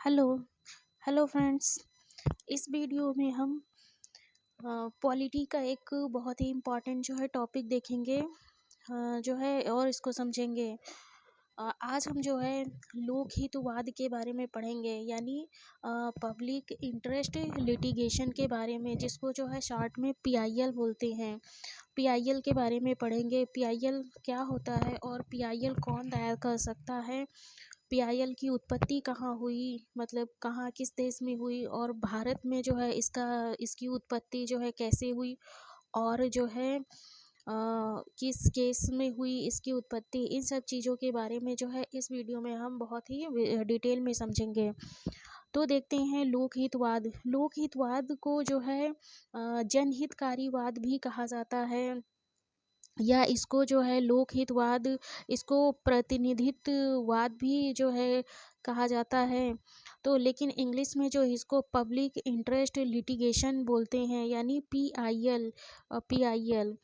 Hello hello friends. इस video में हम पॉलिटी का एक बहुत ही इम्पोर्टेंट जो है टॉपिक देखेंगे, जो है और इसको समझेंगे। आज हम जो है लोकहितवाद के बारे में पढ़ेंगे, यानी पब्लिक इंटरेस्ट लिटिगेशन के बारे में, जिसको जो है शॉर्ट में पीआईएल बोलते हैं। पीआईएल के बारे में पढ़ेंगे। पीआईएल क्या होता है और पीआईएल कौन दायर कर सकता है, पीआईएल की उत्पत्ति कहाँ हुई, मतलब कहाँ किस देश में हुई, और भारत में जो है इसकी उत्पत्ति जो है कैसे हुई, और जो है किस केस में हुई इसकी उत्पत्ति। इन सब चीज़ों के बारे में जो है इस वीडियो में हम बहुत ही डिटेल में समझेंगे। तो देखते हैं लोकहितवाद। लोकहितवाद को जो है जनहितकारीवाद भी कहा जाता है, या इसको जो है लोकहितवाद, इसको प्रतिनिधित्ववाद भी जो है कहा जाता है। तो लेकिन इंग्लिश में जो इसको पब्लिक इंटरेस्ट लिटिगेशन बोलते हैं, यानी पीआईएल। पीआईएल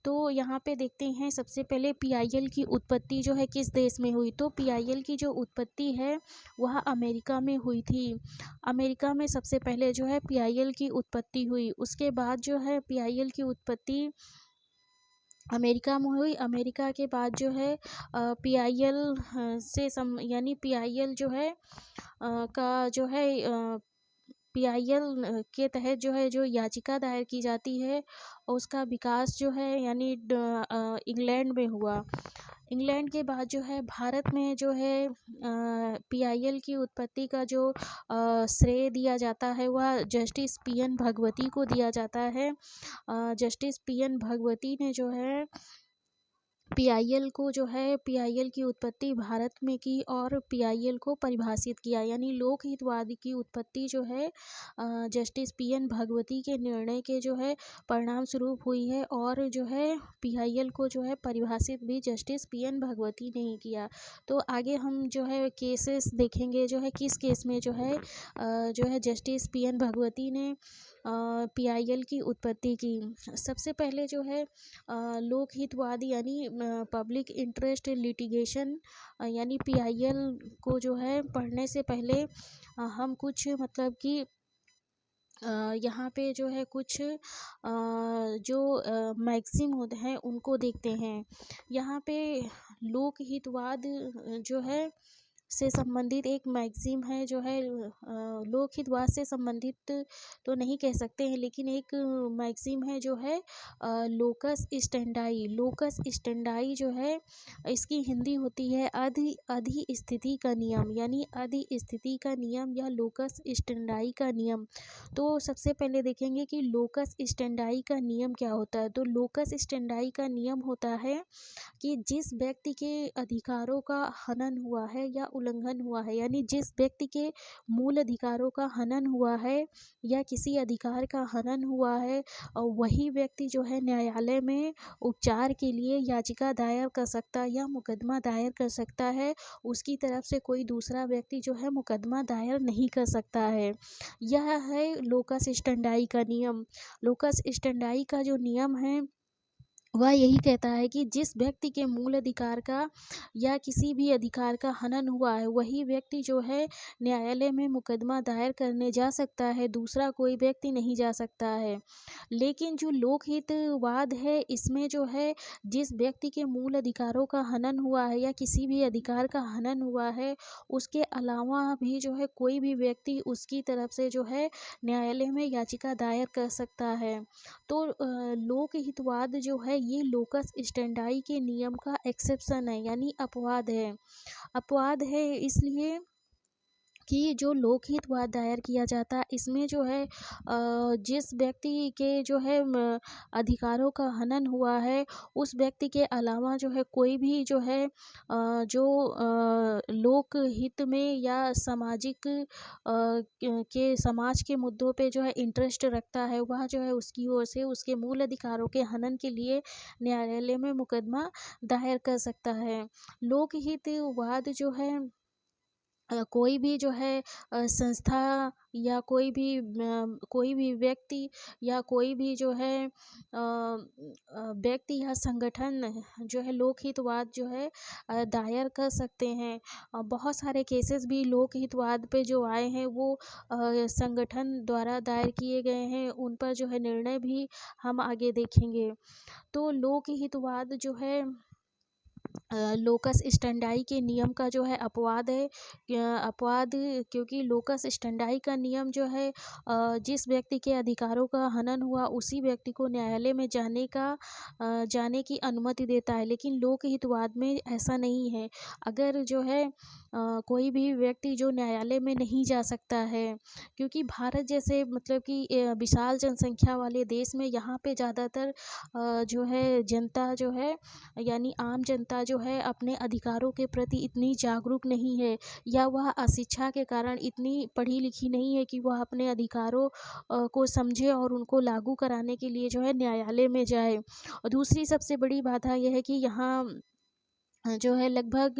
तो यहाँ पे देखते हैं सबसे पहले पीआईएल की उत्पत्ति जो है किस देश में हुई। तो पीआईएल की जो उत्पत्ति है वह अमेरिका में हुई थी। अमेरिका में सबसे पहले जो है पीआईएल की उत्पत्ति हुई। उसके बाद जो है पीआईएल की उत्पत्ति अमेरिका में हुई। अमेरिका के बाद जो है पीआईएल यानी पीआईएल जो है का जो है पीआईएल के तहत जो है जो याचिका दायर की जाती है, उसका विकास जो है यानी इंग्लैंड में हुआ। इंग्लैंड के बाद जो है भारत में जो है पीआईएल की उत्पत्ति का जो श्रेय दिया जाता है वह जस्टिस पीएन भगवती को दिया जाता है। जस्टिस पीएन भगवती ने जो है पीआईएल को जो है पीआईएल की उत्पत्ति भारत में की और पीआईएल को परिभाषित किया, यानी लोकहितवाद की उत्पत्ति जो है जस्टिस पीएन भगवती के निर्णय के जो है परिणाम स्वरूप हुई है, और जो है पीआईएल को जो है परिभाषित भी जस्टिस पीएन भगवती ने ही किया। तो आगे हम जो है केसेस देखेंगे, जो है किस केस में जो है जस्टिस पीएन भगवती ने पीआईएल की उत्पत्ति की। सबसे पहले जो है लोकहितवाद यानी पब्लिक इंटरेस्ट लिटिगेशन यानी पीआईएल को जो है पढ़ने से पहले हम कुछ मतलब कि यहाँ पे जो है कुछ जो मैक्सिम होते हैं उनको देखते हैं। यहाँ पे लोकहितवाद जो है से संबंधित एक मैक्सिम है, जो है लोकहितवाद से संबंधित तो नहीं कह सकते हैं, लेकिन एक मैक्सिम है जो है लोकस स्टेंडाई। लोकस स्टेंडाई जो है इसकी हिंदी होती है अधि स्थिति का नियम, यानी अधि स्थिति का नियम या लोकस स्टेंडाई का नियम। तो सबसे पहले देखेंगे कि लोकस स्टेंडाई का नियम क्या होता है। तो लोकस स्टेंडाई का नियम होता है कि जिस व्यक्ति के अधिकारों का हनन हुआ है या उल्लंघन हुआ है, यानी जिस व्यक्ति के मूल अधिकारों का हनन हुआ है या किसी अधिकार का हनन हुआ है, और वही व्यक्ति जो है न्यायालय में उपचार के लिए याचिका दायर कर सकता है या मुकदमा दायर कर सकता है। उसकी तरफ से कोई दूसरा व्यक्ति जो है मुकदमा दायर नहीं कर सकता है। यह है लोकस स्टेंडाई का नियम। लोकस स्टेंडाई का जो नियम है वह यही कहता है कि जिस व्यक्ति के मूल अधिकार का या किसी भी अधिकार का हनन हुआ है, वही व्यक्ति जो है न्यायालय में मुकदमा दायर करने जा सकता है, दूसरा कोई व्यक्ति नहीं जा सकता है। लेकिन जो लोकहितवाद है इसमें जो है जिस व्यक्ति के मूल अधिकारों का हनन हुआ है या किसी भी अधिकार का हनन हुआ है, उसके अलावा भी जो है कोई भी व्यक्ति उसकी तरफ से जो है न्यायालय में याचिका दायर कर सकता है। तो लोकहितवाद जो है ये लोकस स्टेंडाई के नियम का एक्सेप्शन है, यानी अपवाद है। अपवाद है इसलिए कि जो लोकहितवाद दायर किया जाता है इसमें जो है जिस व्यक्ति के जो है अधिकारों का हनन हुआ है, उस व्यक्ति के अलावा जो है कोई भी जो है जो लोकहित में या सामाजिक के समाज के मुद्दों पे जो है इंटरेस्ट रखता है, वह जो है उसकी ओर से उसके मूल अधिकारों के हनन के लिए न्यायालय में मुकदमा दायर कर सकता है। लोकहितवाद जो है कोई भी जो है संस्था या कोई भी व्यक्ति या कोई भी जो है व्यक्ति या संगठन जो है लोकहितवाद जो है दायर कर सकते हैं। बहुत सारे केसेस भी लोकहितवाद पे जो आए हैं वो संगठन द्वारा दायर किए गए हैं, उन पर जो है निर्णय भी हम आगे देखेंगे। तो लोकहितवाद जो है लोकस स्टैंडाई के नियम का जो है अपवाद है। अपवाद क्योंकि लोकस स्टैंडाई का नियम जो है जिस व्यक्ति के अधिकारों का हनन हुआ उसी व्यक्ति को न्यायालय में जाने की अनुमति देता है, लेकिन लोकहितवाद में ऐसा नहीं है। अगर जो है कोई भी व्यक्ति जो न्यायालय में नहीं जा सकता है, क्योंकि भारत जैसे मतलब कि विशाल जनसंख्या वाले देश में यहाँ पे ज़्यादातर जो है जनता जो है यानी आम जनता जो है अपने अधिकारों के प्रति इतनी जागरूक नहीं है, या वह अशिक्षा के कारण इतनी पढ़ी लिखी नहीं है कि वह अपने अधिकारों को समझे और उनको लागू कराने के लिए जो है न्यायालय में जाए। और दूसरी सबसे बड़ी बाधा यह है कि यहाँ जो है लगभग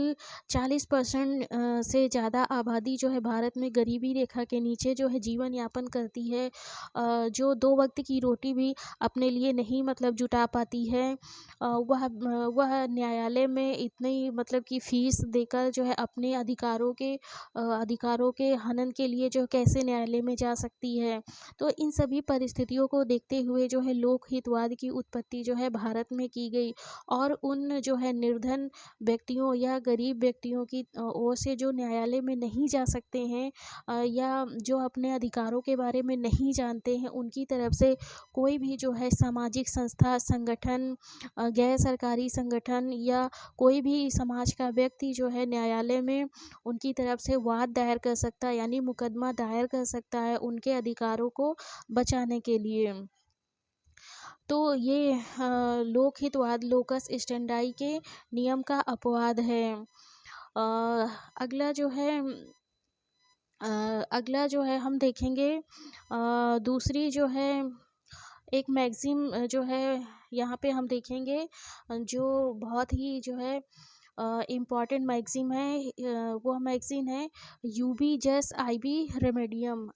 40% से ज़्यादा आबादी जो है भारत में गरीबी रेखा के नीचे जो है जीवन यापन करती है, जो 2 वक्त की रोटी भी अपने लिए नहीं मतलब जुटा पाती है। वह न्यायालय में इतनी मतलब कि फ़ीस देकर जो है अपने अधिकारों के हनन के लिए जो कैसे न्यायालय में जा सकती है। तो इन सभी परिस्थितियों को देखते हुए जो है लोकहितवाद की उत्पत्ति जो है भारत में की गई, और उन जो है निर्धन व्यक्तियों या गरीब व्यक्तियों की ओर से जो न्यायालय में नहीं जा सकते हैं या जो अपने अधिकारों के बारे में नहीं जानते हैं, उनकी तरफ से कोई भी जो है सामाजिक संस्था, संगठन, गैर सरकारी संगठन या कोई भी समाज का व्यक्ति जो है न्यायालय में उनकी तरफ से वाद दायर कर सकता है, यानी मुकदमा दायर कर सकता है उनके अधिकारों को बचाने के लिए। तो ये लोकहितवाद लोकस स्टैंडाई के नियम का अपवाद है। अगला जो है हम देखेंगे दूसरी जो है एक मैगज़ीन जो है यहाँ पे हम देखेंगे जो बहुत ही जो है इम्पॉर्टेंट मैगज़ीन है, वह मैगज़ीन है यूबी जस आईवी रेमेडियम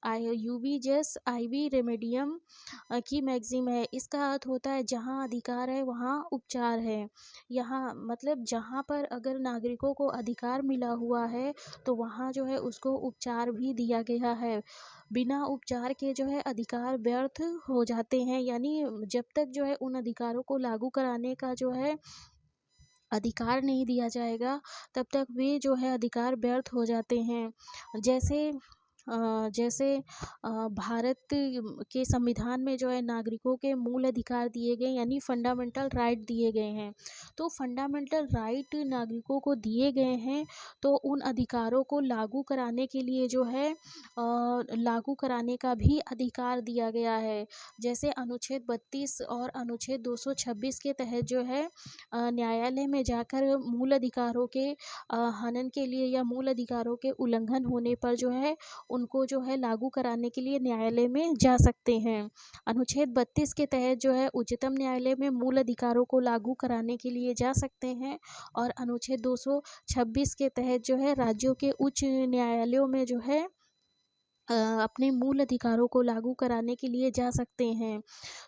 की मैगज़ीन है। इसका अर्थ होता है जहाँ अधिकार है वहाँ उपचार है। यहाँ मतलब जहाँ पर अगर नागरिकों को अधिकार मिला हुआ है तो वहाँ जो है उसको उपचार भी दिया गया है। बिना उपचार के जो है अधिकार व्यर्थ हो जाते हैं, यानी जब तक जो है उन अधिकारों को लागू कराने का जो है अधिकार नहीं दिया जाएगा तब तक वे जो है अधिकार व्यर्थ हो जाते हैं। जैसे भारत के संविधान में जो है नागरिकों के मूल अधिकार दिए गए, यानी फंडामेंटल राइट दिए गए हैं। तो फंडामेंटल राइट नागरिकों को दिए गए हैं, तो उन अधिकारों को लागू कराने के लिए जो है लागू कराने का भी अधिकार दिया गया है। जैसे अनुच्छेद 32 और अनुच्छेद 226 के तहत जो है न्यायालय में जाकर मूल अधिकारों के हनन के लिए या मूल अधिकारों के उल्लंघन होने पर जो है उनको जो है लागू कराने के लिए न्यायालय में जा सकते हैं। अनुच्छेद 32 के तहत जो है उच्चतम न्यायालय में मूल अधिकारों को लागू कराने के लिए जा सकते हैं, और अनुच्छेद 226 के तहत जो है राज्यों के उच्च न्यायालयों में जो है अपने मूल अधिकारों को लागू कराने के लिए जा सकते हैं।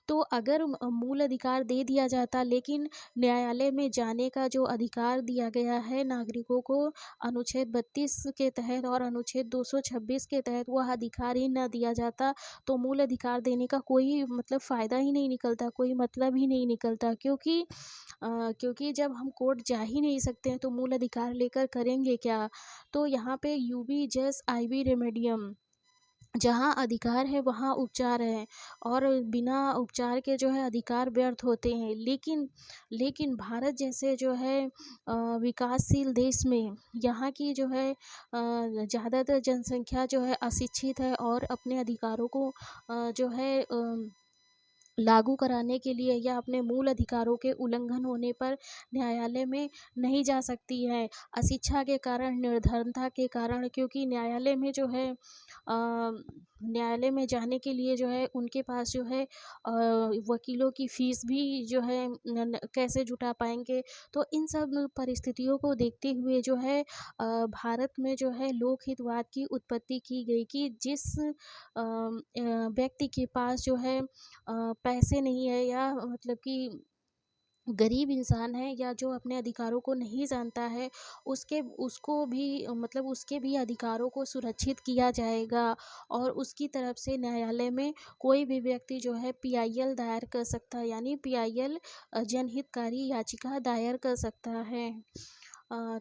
तो अगर मूल अधिकार दे दिया जाता लेकिन न्यायालय में जाने का जो अधिकार दिया गया है नागरिकों को अनुच्छेद 32 के तहत और अनुच्छेद 226 के तहत वह अधिकार ही न दिया जाता, तो मूल अधिकार देने का कोई मतलब फ़ायदा ही नहीं निकलता, कोई मतलब ही नहीं निकलता। क्योंकि जब हम कोर्ट जा ही नहीं सकते हैं तो मूल अधिकार लेकर करेंगे क्या। तो यहाँ पे यूबी जस आईवी रेमेडियम, जहाँ अधिकार है वहाँ उपचार है, और बिना उपचार के जो है अधिकार व्यर्थ होते हैं। लेकिन भारत जैसे जो है विकासशील देश में यहाँ की जो है ज़्यादातर जनसंख्या जो है अशिक्षित है और अपने अधिकारों को जो है लागू कराने के लिए या अपने मूल अधिकारों के उल्लंघन होने पर न्यायालय में नहीं जा सकती है। अशिक्षा के कारण, निर्धनता के कारण, क्योंकि न्यायालय में जो है न्यायालय में जाने के लिए जो है उनके पास जो है वकीलों की फ़ीस भी जो है कैसे जुटा पाएँगे। तो इन सब परिस्थितियों को देखते हुए जो है भारत में जो है लोकहितवाद की उत्पत्ति की गई कि जिस व्यक्ति के पास जो है पैसे नहीं है या मतलब कि गरीब इंसान है या जो अपने अधिकारों को नहीं जानता है, उसके उसको भी मतलब उसके भी अधिकारों को सुरक्षित किया जाएगा और उसकी तरफ से न्यायालय में कोई भी व्यक्ति जो है पीआईएल दायर कर सकता है, यानी पीआईएल जनहितकारी याचिका दायर कर सकता है।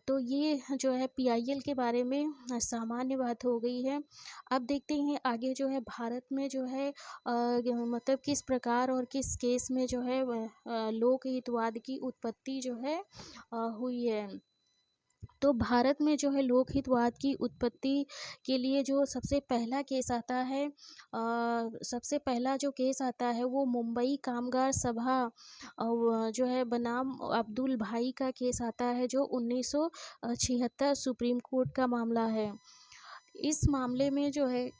तो ये जो है पीआईएल के बारे में सामान्य बात हो गई है। अब देखते हैं आगे जो है भारत में जो है मतलब किस प्रकार और किस केस में जो है लोकहितवाद की उत्पत्ति जो है हुई है। तो भारत में जो है लोकहितवाद की उत्पत्ति के लिए जो सबसे पहला केस आता है सबसे पहला जो केस आता है वो मुंबई कामगार सभा जो है बनाम अब्दुल भाई का केस आता है, जो 1976 सुप्रीम कोर्ट का मामला है। इस मामले में जो है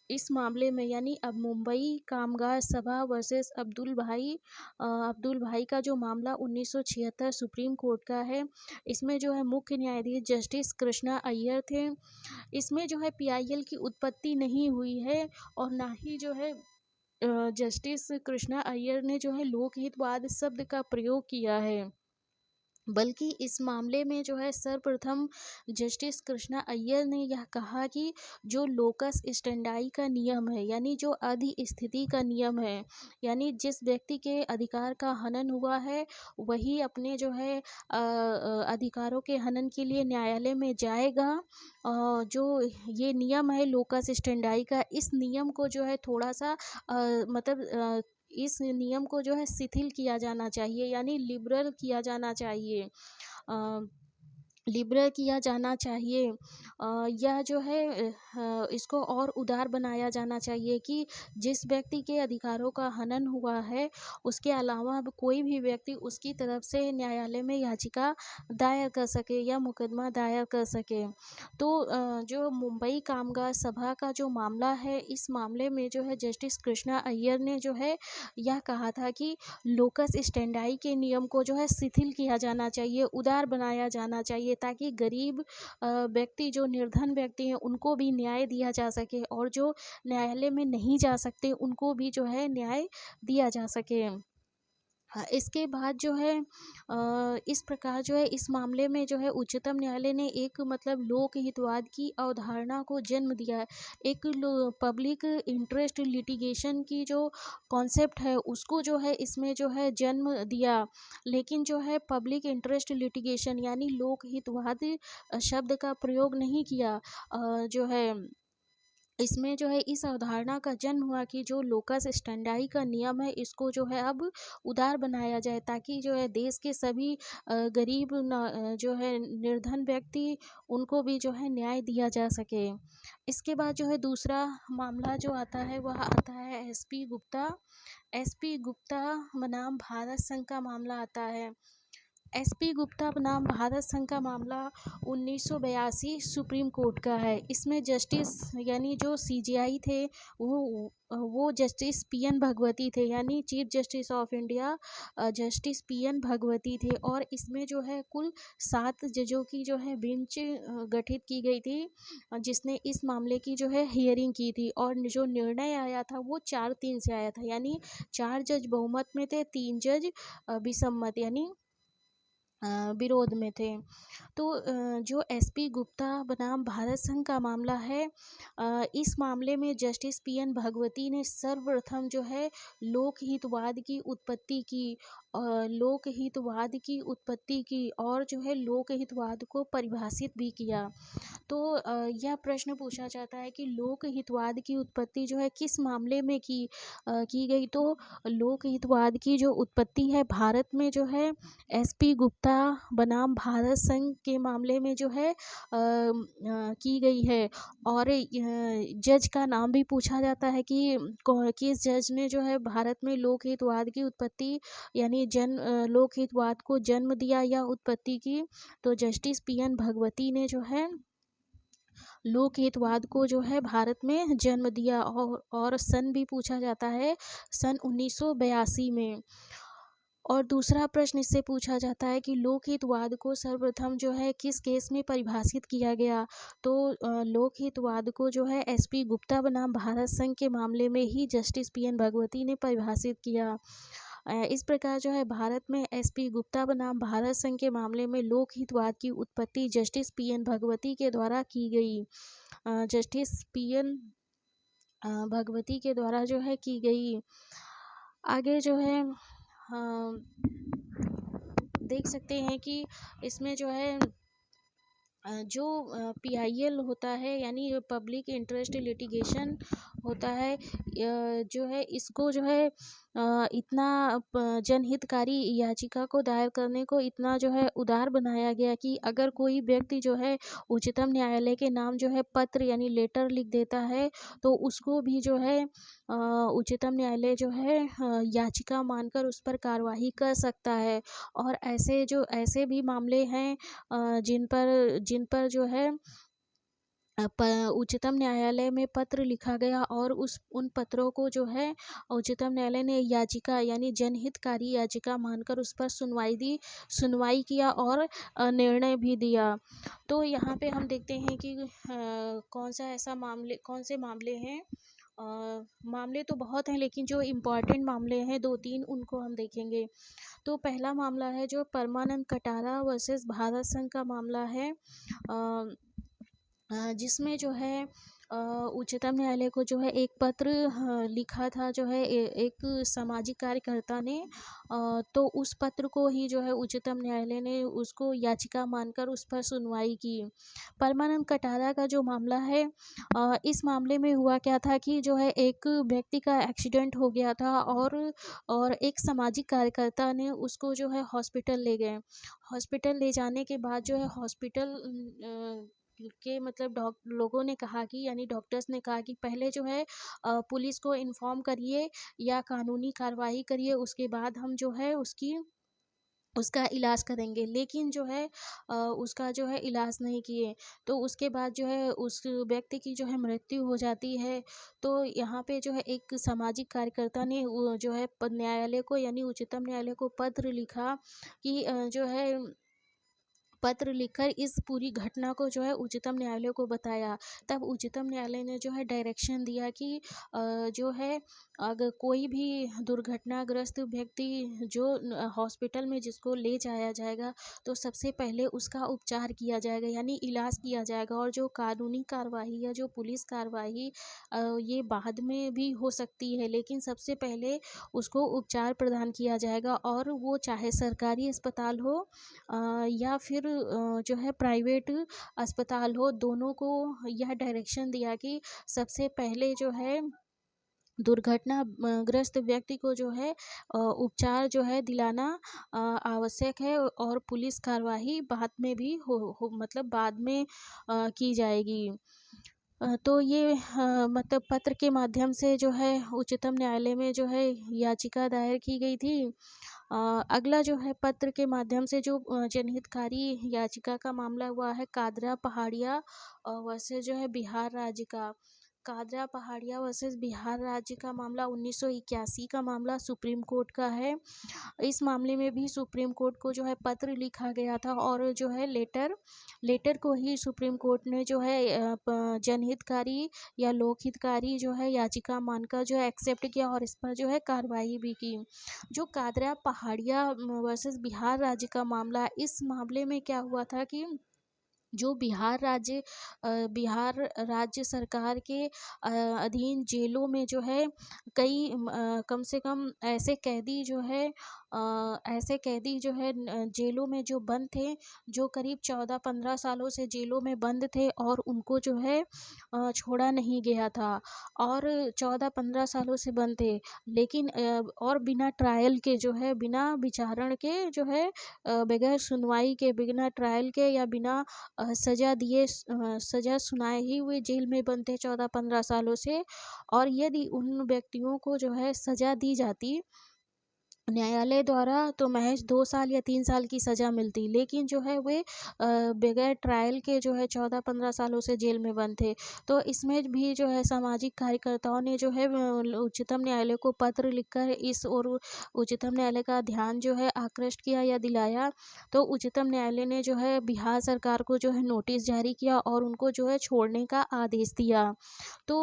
इस मामले में यानी अब मुंबई कामगार सभा वर्सेस अब्दुल भाई का जो मामला 1976 सुप्रीम कोर्ट का है, इसमें जो है मुख्य न्यायाधीश जस्टिस कृष्णा अय्यर थे। इसमें जो है पीआईएल की उत्पत्ति नहीं हुई है और ना ही जो है जस्टिस कृष्णा अय्यर ने जो है लोकहितवाद शब्द का प्रयोग किया है, बल्कि इस मामले में जो है सर्वप्रथम जस्टिस कृष्णा अय्यर ने यह कहा कि जो लोकस स्टेंडाई का नियम है, यानी जो अधिस्थिति का नियम है, यानी जिस व्यक्ति के अधिकार का हनन हुआ है वही अपने जो है अधिकारों के हनन के लिए न्यायालय में जाएगा। जो ये नियम है लोकस स्टेंडाई का, इस नियम को जो है थोड़ा सा मतलब इस नियम को जो है शिथिल किया जाना चाहिए, यानी लिबरल किया जाना चाहिए। अ, लिबरल किया जाना चाहिए। यह जो है इसको और उदार बनाया जाना चाहिए कि जिस व्यक्ति के अधिकारों का हनन हुआ है उसके अलावा अब कोई भी व्यक्ति उसकी तरफ से न्यायालय में याचिका दायर कर सके या मुकदमा दायर कर सके। तो जो मुंबई कामगार सभा का जो मामला है, इस मामले में जो है जस्टिस कृष्णा अय्यर ने जो है यह कहा था कि लोकस स्टेंडाई के नियम को जो है शिथिल किया जाना चाहिए, उदार बनाया जाना चाहिए, ताकि गरीब व्यक्ति, जो निर्धन व्यक्ति हैं, उनको भी न्याय दिया जा सके और जो न्यायालय में नहीं जा सकते उनको भी जो है न्याय दिया जा सके। हाँ, इसके बाद जो है इस प्रकार जो है इस मामले में जो है उच्चतम न्यायालय ने एक मतलब लोकहितवाद की अवधारणा को जन्म दिया है। एक पब्लिक इंटरेस्ट लिटिगेशन की जो कॉन्सेप्ट है उसको जो है इसमें जो है जन्म दिया। लेकिन जो है पब्लिक इंटरेस्ट लिटिगेशन यानी लोकहितवाद शब्द का प्रयोग नहीं किया। जो है इसमें जो है इस अवधारणा का जन्म हुआ कि जो लोकस स्टेंडाई का नियम है इसको जो है अब उदार बनाया जाए, ताकि जो है देश के सभी गरीब जो है निर्धन व्यक्ति, उनको भी जो है न्याय दिया जा सके। इसके बाद जो है दूसरा मामला जो आता है वह आता है एसपी गुप्ता बनाम भारत संघ का मामला आता है। एसपी गुप्ता बनाम भारत संघ का मामला 1982 सुप्रीम कोर्ट का है। इसमें जस्टिस यानी जो सीजेआई थे वो जस्टिस पीएन भगवती थे, यानी chief justice of India justice PN Bhagwati थे। और इसमें जो है कुल 7 जजों की जो है बेंच गठित की गई थी, जिसने इस मामले की जो है हियरिंग की थी। और जो निर्णय आया था वो 4-3 से आया था, यानी 4 जज बहुमत में थे, 3 जज विसम्मत यानी विरोध में थे। तो जो एसपी गुप्ता बनाम भारत संघ का मामला है, इस मामले में जस्टिस पीएन भगवती ने सर्वप्रथम जो है लोकहितवाद की उत्पत्ति की और जो है लोकहितवाद को परिभाषित भी किया। तो यह प्रश्न पूछा जाता है कि लोकहितवाद की उत्पत्ति जो है किस मामले में की गई। तो लोकहितवाद की जो उत्पत्ति है भारत में जो है एसपी गुप्ता गुप्ता बनाम भारत संघ के मामले में जो है की गई है। और जज का नाम भी पूछा जाता है कि किस जज ने जो है भारत में लोकहितवाद की उत्पत्ति यानी लोकहितवाद को जन्म दिया या उत्पत्ति की। तो जस्टिस पी.एन. भगवती ने जो है लोकहितवाद को जो है भारत में जन्म दिया। और सन भी पूछा जाता है, सन 1982 में। और दूसरा प्रश्न इससे पूछा जाता है कि लोकहितवाद को सर्वप्रथम जो है किस केस में परिभाषित किया गया। तो लोकहितवाद को जो है एसपी गुप्ता बनाम भारत संघ के मामले में ही जस्टिस पी.एन. भगवती ने परिभाषित किया। इस प्रकार जो है भारत में एसपी गुप्ता बनाम भारत संघ के मामले में लोकहितवाद की उत्पत्ति जस्टिस पी.एन. भगवती के द्वारा की गई। Justice PN. भगवती के द्वारा जो है की गई। आगे जो है देख सकते हैं कि इसमें जो है जो PIL होता है यानी पब्लिक इंटरेस्ट लिटिगेशन होता है, जो है इसको जो है इतना जनहितकारी याचिका को दायर करने को इतना जो है उदार बनाया गया कि अगर कोई व्यक्ति जो है उच्चतम न्यायालय के नाम जो है पत्र यानी लेटर लिख देता है तो उसको भी जो है उच्चतम न्यायालय जो है याचिका मानकर उस पर कार्रवाई कर सकता है। और ऐसे भी मामले हैं जिन पर जो है उच्चतम न्यायालय में पत्र लिखा गया और उन पत्रों को जो है उच्चतम न्यायालय ने याचिका यानी जनहितकारी याचिका मानकर उस पर सुनवाई किया और निर्णय भी दिया। तो यहाँ पे हम देखते हैं कि कौन से मामले हैं। मामले तो बहुत हैं लेकिन जो इम्पोर्टेंट मामले हैं 2-3 उनको हम देखेंगे। तो पहला मामला है जो परमानंद कटारा वर्सेस भारत संघ का मामला है, जिसमें जो है उच्चतम न्यायालय को जो है एक पत्र लिखा था जो है एक सामाजिक कार्यकर्ता ने। तो उस पत्र को ही जो है उच्चतम न्यायालय ने उसको याचिका मानकर उस पर सुनवाई की। परमानंद कटारा का जो मामला है, इस मामले में हुआ क्या था कि जो है एक व्यक्ति का एक्सीडेंट हो गया था और एक सामाजिक कार्यकर्ता ने उसको जो है हॉस्पिटल ले गए। हॉस्पिटल ले जाने के बाद जो है हॉस्पिटल के मतलब लोगों ने कहा कि यानी डॉक्टर्स ने कहा कि पहले जो है पुलिस को इन्फॉर्म करिए या कानूनी कार्रवाई करिए, उसके बाद हम जो है उसका इलाज करेंगे। लेकिन जो है उसका जो है इलाज नहीं किए तो उसके बाद जो है उस व्यक्ति की जो है मृत्यु हो जाती है। तो यहाँ पे जो है एक सामाजिक कार्यकर्ता ने जो है न्यायालय को यानी उच्चतम न्यायालय को पत्र लिखा कि जो है पत्र लिखकर इस पूरी घटना को जो है उच्चतम न्यायालय को बताया। तब उच्चतम न्यायालय ने जो है डायरेक्शन दिया कि जो है अगर कोई भी दुर्घटनाग्रस्त व्यक्ति जो हॉस्पिटल में जिसको ले जाया जाएगा तो सबसे पहले उसका उपचार किया जाएगा यानी इलाज किया जाएगा। और जो कानूनी कार्रवाई या जो पुलिस कार्रवाई ये बाद में भी हो सकती है, लेकिन सबसे पहले उसको उपचार प्रदान किया जाएगा। और वो चाहे सरकारी अस्पताल हो या फिर जो है प्राइवेट अस्पताल हो, दोनों को यह डायरेक्शन दिया कि सबसे पहले जो है दुर्घटना ग्रस्त व्यक्ति को जो है उपचार जो है दिलाना आवश्यक है और पुलिस कार्रवाई बाद में भी मतलब बाद में की जाएगी। तो ये मतलब पत्र के माध्यम से जो है उच्चतम न्यायालय में जो है याचिका दायर की गई थी। अगला जो है पत्र के माध्यम से जो जनहितकारी याचिका का मामला हुआ है कादरा पहाड़िया वर्सेस जो है बिहार राज्य का। कादरा पहाड़िया वर्सेस बिहार राज्य का मामला 1981 का मामला सुप्रीम कोर्ट का है। इस मामले में भी सुप्रीम कोर्ट को जो है पत्र लिखा गया था और जो है लेटर को ही सुप्रीम कोर्ट ने जो है जनहितकारी या लोकहितकारी जो है याचिका मानकर जो है एक्सेप्ट किया और इस पर जो है कार्रवाई भी की। जो कादरा पहाड़िया वर्सेस बिहार राज्य का मामला, इस मामले में क्या हुआ था कि जो बिहार राज्य सरकार के अधीन जेलों में जो है कई कम से कम ऐसे कैदी जो है ऐसे कैदी जो है जेलों में जो बंद थे, जो करीब 14-15 सालों से जेलों में बंद थे और उनको जो है छोड़ा नहीं गया था और 14-15 सालों से बंद थे। लेकिन और बिना ट्रायल के जो है, बिना विचारण के जो है बगैर सुनवाई के, बिना ट्रायल के या बिना सज़ा दिए सज़ा सुनाए ही हुए जेल में बंद थे 14-15 सालों से। और यदि उन व्यक्तियों को जो है सज़ा दी जाती न्यायालय द्वारा तो महज़ 2 साल या 3 साल की सज़ा मिलती, लेकिन जो है वे बगैर ट्रायल के जो है 14-15 सालों से जेल में बंद थे। तो इसमें भी जो है सामाजिक कार्यकर्ताओं ने जो है उच्चतम न्यायालय को पत्र लिखकर इस और उच्चतम न्यायालय का ध्यान जो है आकृष्ट किया या दिलाया। तो उच्चतम न्यायालय ने जो है बिहार सरकार को जो है नोटिस जारी किया और उनको जो है छोड़ने का आदेश दिया। तो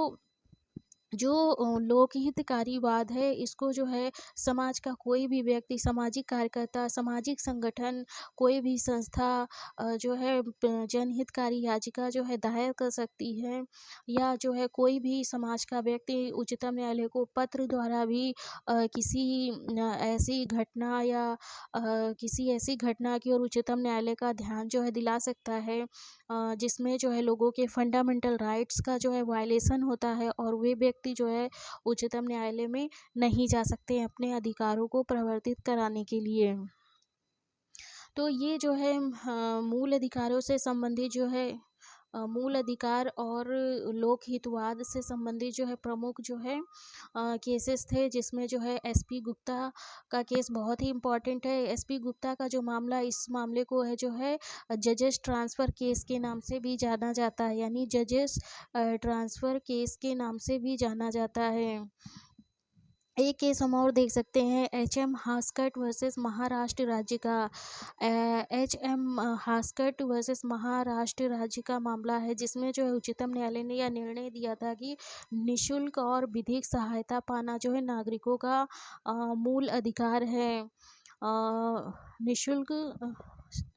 जो लोकहितकारीवाद है, इसको जो है समाज का कोई भी व्यक्ति, सामाजिक कार्यकर्ता, सामाजिक संगठन, कोई भी संस्था जो है जनहितकारी याचिका जो है दायर कर सकती है, या जो है कोई भी समाज का व्यक्ति उच्चतम न्यायालय को पत्र द्वारा भी किसी ऐसी घटना या किसी ऐसी घटना की ओर उच्चतम न्यायालय का ध्यान जो है दिला सकता है जिसमें जो है लोगों के फंडामेंटल राइट्स का जो है वायलेशन होता है, और वे व्यक्ति जो है उच्चतम न्यायालय में नहीं जा सकते हैं अपने अधिकारों को प्रवर्तित कराने के लिए। तो ये जो है मूल अधिकारों से संबंधित जो है मूल अधिकार और लोकहितवाद से संबंधित जो है प्रमुख जो है केसेस थे, जिसमें जो है एसपी गुप्ता का केस बहुत ही इम्पोर्टेंट है। एसपी गुप्ता का जो मामला, इस मामले को है जो है जजेस ट्रांसफ़र केस के नाम से भी जाना जाता है, यानी जजेस ट्रांसफ़र केस के नाम से भी जाना जाता है। एक केस हम और देख सकते हैं, एच.एम. हास्कट वर्सेस महाराष्ट्र राज्य का। एच.एम. हास्कट वर्सेस महाराष्ट्र राज्य का मामला है, जिसमें जो है उच्चतम न्यायालय ने यह निर्णय दिया था कि निःशुल्क और विधिक सहायता पाना जो है नागरिकों का मूल अधिकार है। निःशुल्क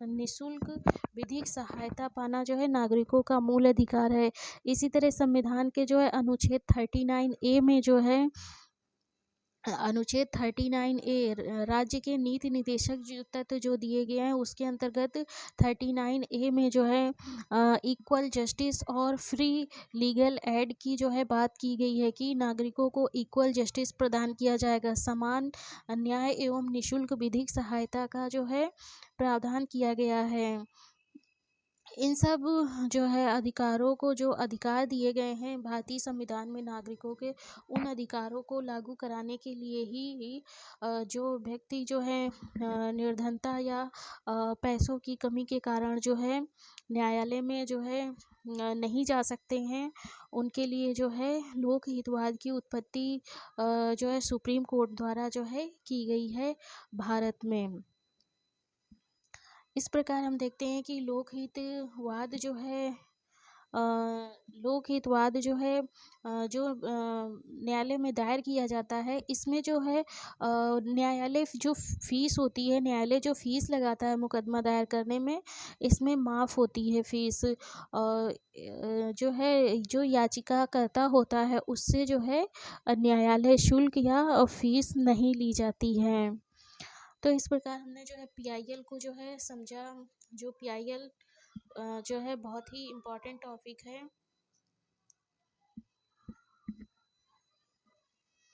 निःशुल्क विधिक सहायता पाना जो है नागरिकों का मूल अधिकार है। इसी तरह संविधान के जो है अनुच्छेद 39A में जो है अनुच्छेद 39A राज्य के नीति निदेशक जो तत्व जो दिए गए हैं, उसके अंतर्गत 39A में जो है इक्वल जस्टिस और फ्री लीगल एड की जो है बात की गई है कि नागरिकों को इक्वल जस्टिस प्रदान किया जाएगा, समान न्याय एवं निःशुल्क विधिक सहायता का जो है प्रावधान किया गया है। इन सब जो है अधिकारों को, जो अधिकार दिए गए हैं भारतीय संविधान में नागरिकों के, उन अधिकारों को लागू कराने के लिए ही जो व्यक्ति जो है निर्धनता या पैसों की कमी के कारण जो है न्यायालय में जो है नहीं जा सकते हैं, उनके लिए जो है लोकहितवाद की उत्पत्ति जो है सुप्रीम कोर्ट द्वारा जो है की गई है भारत में। इस प्रकार हम देखते हैं कि लोकहितवाद जो है लोकहितवाद जो है जो न्यायालय में दायर किया जाता है, इसमें जो है न्यायालय जो फीस होती है, न्यायालय जो फीस लगाता है मुकदमा दायर करने में, इसमें माफ़ होती है फीस। जो है जो याचिकाकर्ता होता है उससे जो है न्यायालय शुल्क या फीस नहीं ली जाती है। तो इस प्रकार हमने जो है पीआईएल को जो है समझा। जो पीआईएल जो है बहुत ही इम्पोर्टेंट टॉपिक है।